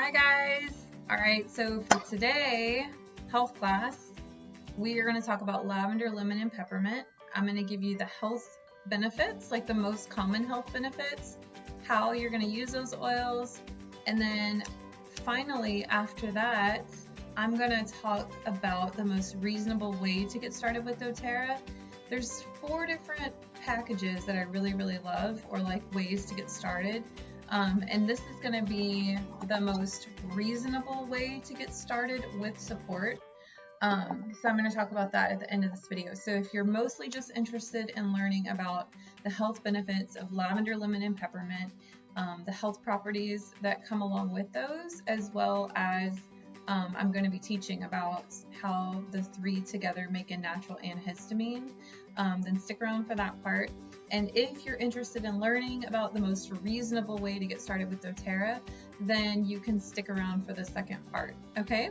Hi guys! Alright, so for today, health class, we are going to talk about lavender, lemon, and peppermint. I'm going to give you the health benefits, like the most common health benefits, how you're going to use those oils, and then finally after that, I'm going to talk about the most reasonable way to get started with doTerra. There's 4 different packages that I really love, or like ways to get started. And this is going to be the most reasonable way to get started with support. So I'm going to talk about that at the end of this video. So if you're mostly just interested in learning about the health benefits of lavender, lemon, and peppermint, the health properties that come along with those, as well as I'm going to be teaching about how the 3 together make a natural antihistamine, then stick around for that part. And if you're interested in learning about the most reasonable way to get started with doTerra, then you can stick around for the second part, okay?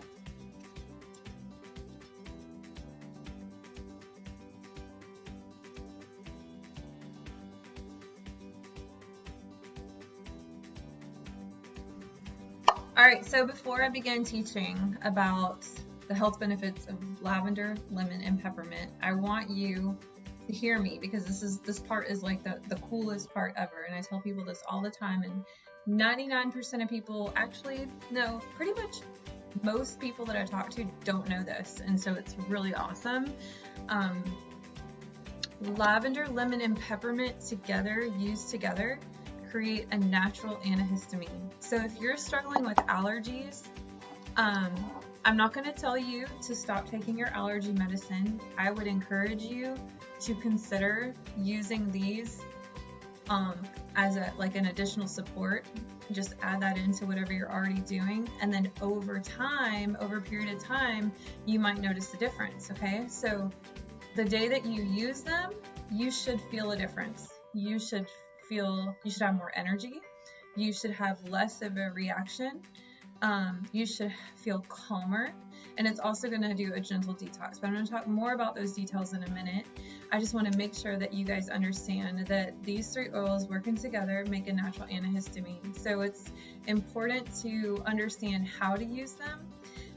Alright, so before I begin teaching about the health benefits of lavender, lemon, and peppermint, I want you to hear me, because this part is like the coolest part ever, and I tell people this all the time, and 99% of people actually know, pretty much most people that I talk to don't know this, and so it's really awesome. Lavender, lemon, and peppermint together, used together, create a natural antihistamine. So if you're struggling with allergies, I'm not going to tell you to stop taking your allergy medicine. I would encourage you to consider using these as an additional support. Just add that into whatever you're already doing, and then over a period of time, you might notice a difference. Okay, so the day that you use them, you should feel a difference. You should have more energy. You should have less of a reaction. You should feel calmer, and it's also going to do a gentle detox, but I'm going to talk more about those details in a minute. I just want to make sure that you guys understand that these 3 oils working together make a natural antihistamine. So it's important to understand how to use them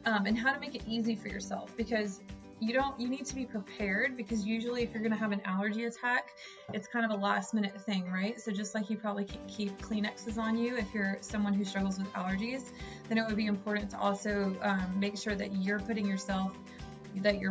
and how to make it easy for yourself, because you need to be prepared, because usually if you're going to have an allergy attack, it's kind of a last minute thing, right? So just like you probably keep Kleenexes on you if you're someone who struggles with allergies, then it would be important to also make sure that you're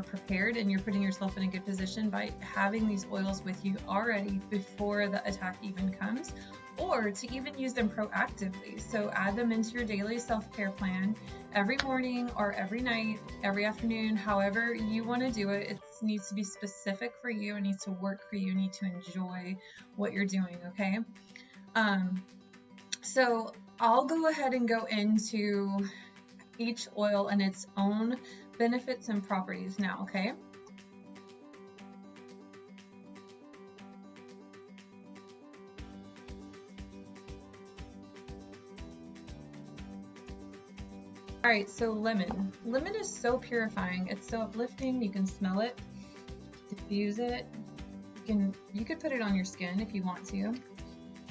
prepared and you're putting yourself in a good position by having these oils with you already before the attack even comes, or to even use them proactively. So add them into your daily self-care plan every morning or every night, every afternoon, however you want to do it. It needs to be specific for you. It needs to work for you. You need to enjoy what you're doing, okay? So I'll go ahead and go into each oil and its own benefits and properties now, okay? Alright, so lemon. Lemon is so purifying. It's so uplifting. You can smell it, diffuse it. You could put it on your skin if you want to.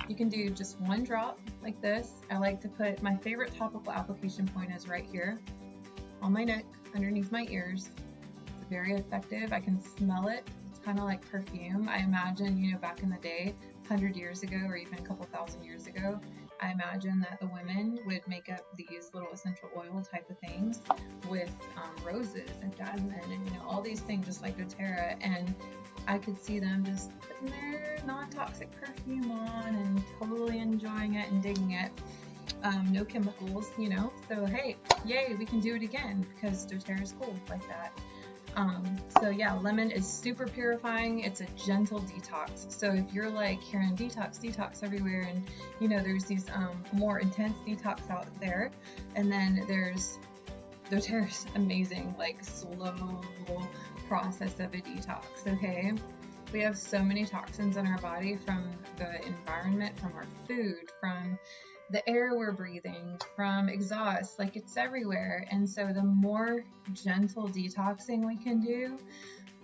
You can do just 1 drop like this. I like to put, my favorite topical application point is right here on my neck, underneath my ears. It's very effective. I can smell it. It's kind of like perfume. I imagine, back in the day, 100 years ago, or even a couple thousand years ago, I imagine that the women would make up these little essential oil type of things with roses and jasmine and all these things, just like doTerra, and I could see them just putting their non-toxic perfume on and totally enjoying it and digging it. No chemicals, so hey, yay, we can do it again, because doTerra is cool like that. So yeah, lemon is super purifying. It's a gentle detox. So if you're like hearing detox everywhere, and there's these more intense detox out there, and then there's doTerra's amazing, like slow process of a detox, okay? We have so many toxins in our body from the environment, from our food, from the air we're breathing, from exhaust, like it's everywhere. And so the more gentle detoxing we can do,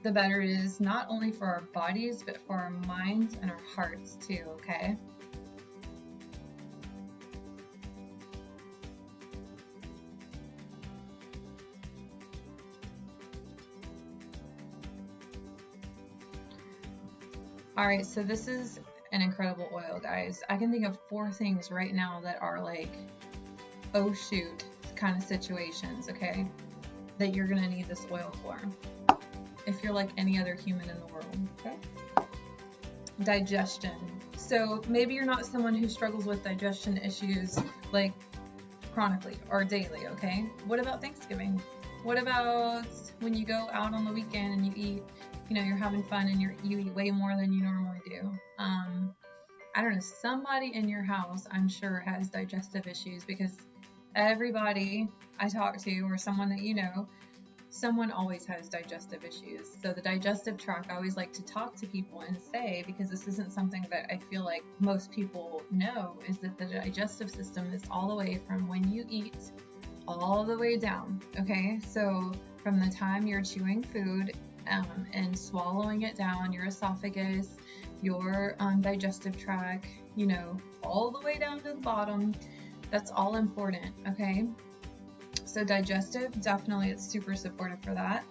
the better it is, not only for our bodies, but for our minds and our hearts, too, okay? All right, so this is an incredible oil, guys. I can think of 4 things right now that are like, oh shoot, kind of situations, okay, that you're gonna need this oil for if you're like any other human in the world, okay? Digestion. So maybe you're not someone who struggles with digestion issues like chronically or daily, okay? What about Thanksgiving? What about when you go out on the weekend and you eat, you know, you're having fun and you eat way more than you normally do? I don't know, somebody in your house, I'm sure, has digestive issues, because everybody I talk to, or someone that you know, someone always has digestive issues. So the digestive tract, I always like to talk to people and say, because this isn't something that I feel like most people know, is that the digestive system is all the way from when you eat all the way down, okay? So from the time you're chewing food and swallowing it down, your esophagus, your digestive tract, you know, all the way down to the bottom, that's all important, okay? So digestive, definitely, it's super supportive for that.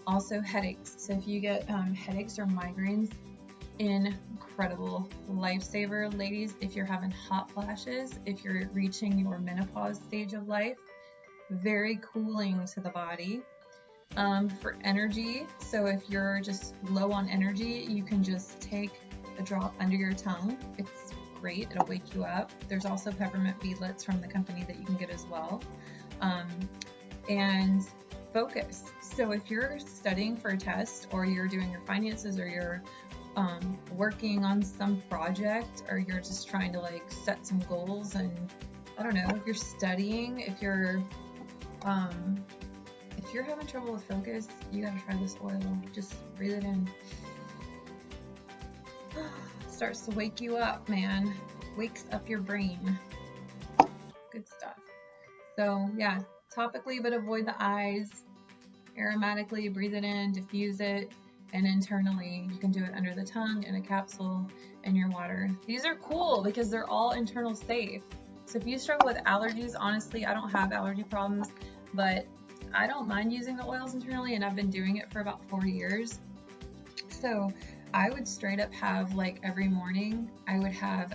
Also headaches. So if you get headaches or migraines, incredible lifesaver. Ladies, if you're having hot flashes, if you're reaching your menopause stage of life, very cooling to the body. For energy, so if you're just low on energy, you can just take a drop under your tongue. It's great, it'll wake you up. There's also peppermint beadlets from the company that you can get as well. And focus. So if you're studying for a test, or you're doing your finances, or you're working on some project, or you're just trying to like set some goals, and I don't know, if you're studying, if you're having trouble with focus, you gotta try this oil. Just breathe it in. Starts to wake you up, man. Wakes up your brain. Good stuff. So yeah, topically, but avoid the eyes. Aromatically, breathe it in, diffuse it, and internally, you can do it under the tongue, in a capsule, in your water. These are cool because they're all internal safe. So if you struggle with allergies, honestly, I don't have allergy problems, but I don't mind using the oils internally, and I've been doing it for about 4 years. So I would straight up have, like, every morning, I would have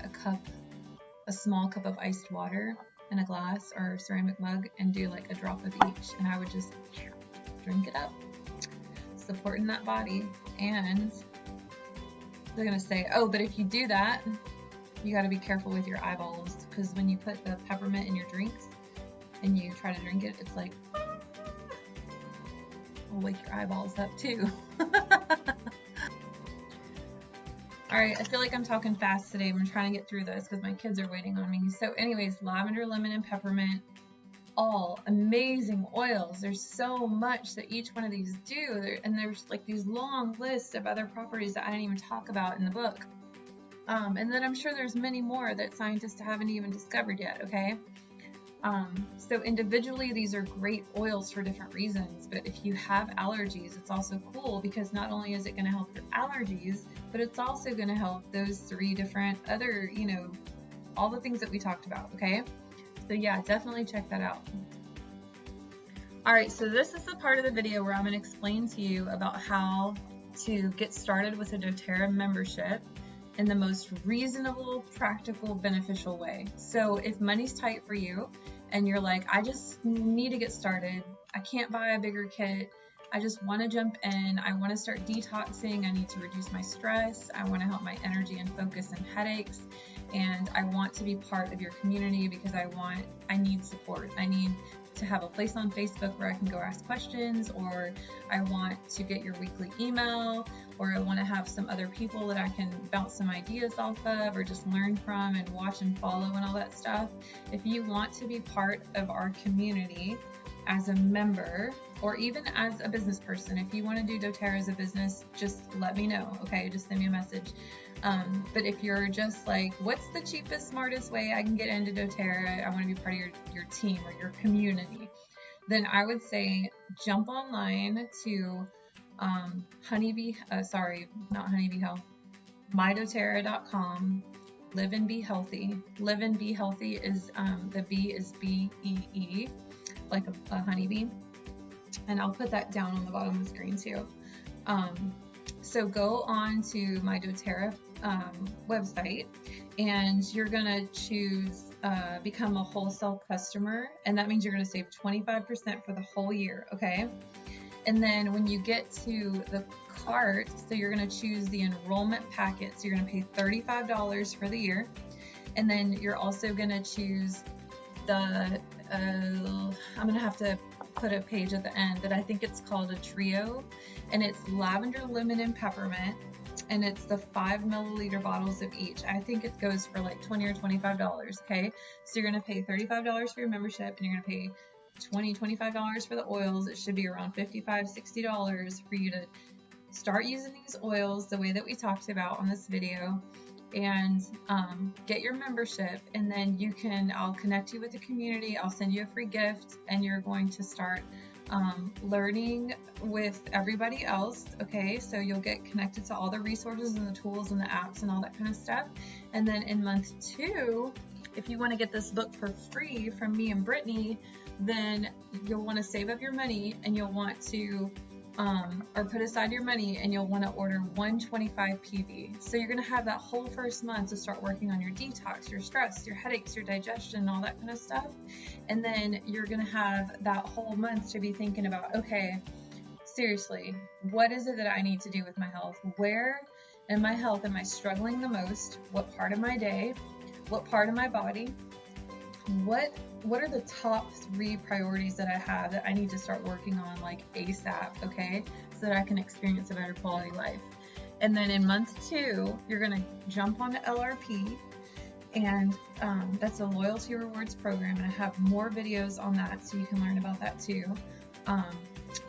a small cup of iced water in a glass or ceramic mug, and do like a drop of each, and I would just drink it up, supporting that body. And they're gonna say, oh, but if you do that, you got to be careful with your eyeballs, because when you put the peppermint in your drinks and you try to drink it, it's like, it'll wake your eyeballs up too. All right, I feel like I'm talking fast today. I'm trying to get through this because my kids are waiting on me. So anyways, lavender, lemon, and peppermint, all amazing oils. There's so much that each one of these do. And there's like these long lists of other properties that I didn't even talk about in the book. And then I'm sure there's many more that scientists haven't even discovered yet, okay? So individually, these are great oils for different reasons, but if you have allergies, it's also cool because not only is it going to help your allergies, but it's also going to help those 3 different other, you know, all the things that we talked about, okay? So yeah, definitely check that out. All right, so this is the part of the video where I'm going to explain to you about how to get started with a doTerra membership in the most reasonable, practical, beneficial way. So if money's tight for you and you're like, I just need to get started, I can't buy a bigger kit, I just want to jump in, I want to start detoxing, I need to reduce my stress, I want to help my energy and focus and headaches, and I want to be part of your community because I need support. I need to have a place on Facebook where I can go ask questions, or I want to get your weekly email, or I want to have some other people that I can bounce some ideas off of, or just learn from and watch and follow and all that stuff. If you want to be part of our community as a member, or even as a business person, if you want to do doTerra as a business, just let me know, okay? Just send me a message. But if you're just like, what's the cheapest, smartest way I can get into doTerra, I want to be part of your team or your community, then I would say jump online to mydoterra.com, live and be healthy. Live and be healthy is, the B is B-E-E, like a honeybee. And I'll put that down on the bottom of the screen too. So go on to my doTerra website, and you're gonna choose become a wholesale customer, and that means you're gonna save 25% for the whole year, okay? And then when you get to the cart, so you're gonna choose the enrollment packet, so you're gonna pay $35 for the year, and then you're also gonna choose the, I'm gonna have to put a page at the end, but I think it's called a trio, and it's lavender, lemon, and peppermint, and it's the 5 milliliter bottles of each. I think it goes for like $20 or $25, okay? So you're gonna pay $35 for your membership, and you're gonna pay $25 for the oils. It should be around $55, $60 for you to start using these oils the way that we talked about on this video, and get your membership, and then I'll connect you with the community, I'll send you a free gift, and you're going to start learning with everybody else, okay? So you'll get connected to all the resources and the tools and the apps and all that kind of stuff. And then in month 2, if you want to get this book for free from me and Brittany, then you'll want to save up your money, and you'll want to or put aside your money, and you'll want to order 125 PV. So you're going to have that whole first month to start working on your detox, your stress, your headaches, your digestion, all that kind of stuff. And then you're going to have that whole month to be thinking about, okay, seriously, what is it that I need to do with my health? Where in my health am I struggling the most? What part of my day? What part of my body? What are the top 3 priorities that I have that I need to start working on like ASAP, okay? So that I can experience a better quality life. And then in month 2, you're gonna jump onto LRP, and that's a loyalty rewards program, and I have more videos on that so you can learn about that too.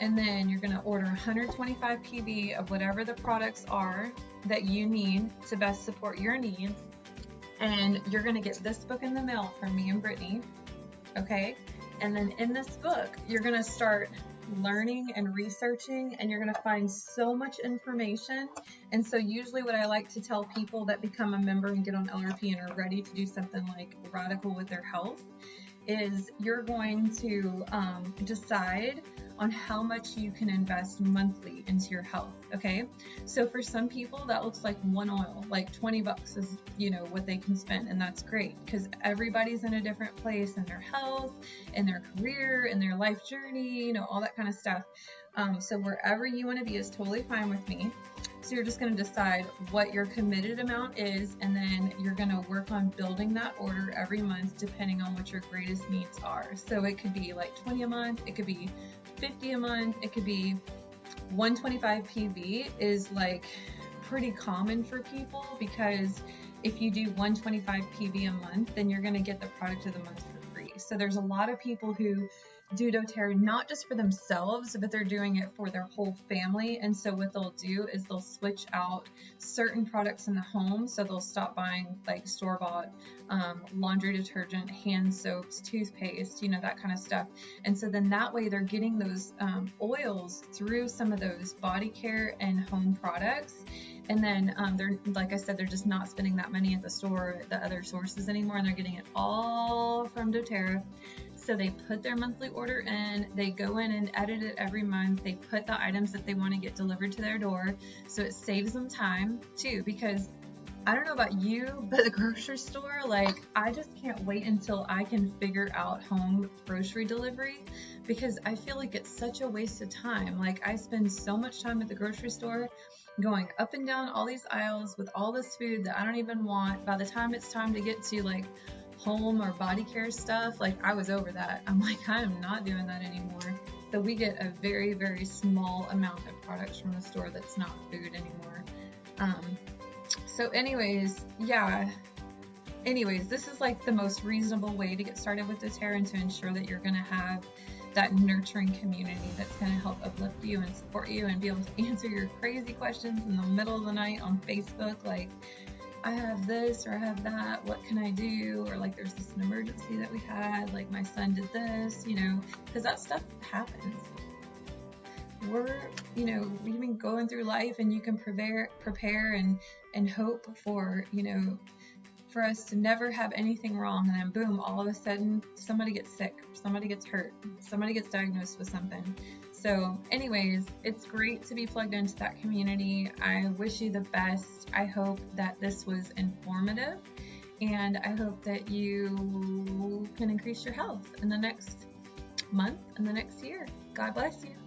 And then you're gonna order 125 PV of whatever the products are that you need to best support your needs. And you're gonna get this book in the mail from me and Brittany, okay? And then in this book, you're gonna start learning and researching, and you're gonna find so much information. And so usually what I like to tell people that become a member and get on LRP and are ready to do something like radical with their health is you're going to decide on how much you can invest monthly into your health, okay? So for some people that looks like one oil, like 20 bucks is, what they can spend, and that's great because everybody's in a different place in their health, in their career, in their life journey, all that kind of stuff. So wherever you want to be is totally fine with me. So you're just going to decide what your committed amount is, and then you're going to work on building that order every month depending on what your greatest needs are. So it could be like 20 a month, it could be 50 a month, it could be 125 PV is like pretty common for people, because if you do 125 PV a month, then you're going to get the product of the month for free. So there's a lot of people who do doTerra not just for themselves, but they're doing it for their whole family. And so what they'll do is they'll switch out certain products in the home. So they'll stop buying like store-bought laundry detergent, hand soaps, toothpaste, that kind of stuff. And so then that way they're getting those oils through some of those body care and home products. And then they're, like I said, they're just not spending that money at the store, at the other sources anymore, and they're getting it all from doTerra. So they put their monthly order in, they go in and edit it every month, they put the items that they want to get delivered to their door, so it saves them time too, because I don't know about you, but the grocery store, like, I just can't wait until I can figure out home grocery delivery, because I feel like it's such a waste of time. Like, I spend so much time at the grocery store going up and down all these aisles with all this food that I don't even want. By the time it's time to get to like home or body care stuff, like I was over that. I'm like, I am not doing that anymore. So we get a very, very small amount of products from the store that's not food anymore. So anyways, this is like the most reasonable way to get started with doTerra, and to ensure that you're going to have that nurturing community that's going to help uplift you and support you and be able to answer your crazy questions in the middle of the night on Facebook, like, I have this or I have that, what can I do? Or like, there's this emergency that we had, like my son did this, because that stuff happens. We've been going through life, and you can prepare and hope for, for us to never have anything wrong, and then boom, all of a sudden somebody gets sick, somebody gets hurt, somebody gets diagnosed with something. So anyways, it's great to be plugged into that community. I wish you the best. I hope that this was informative, and I hope that you can increase your health in the next month and the next year. God bless you.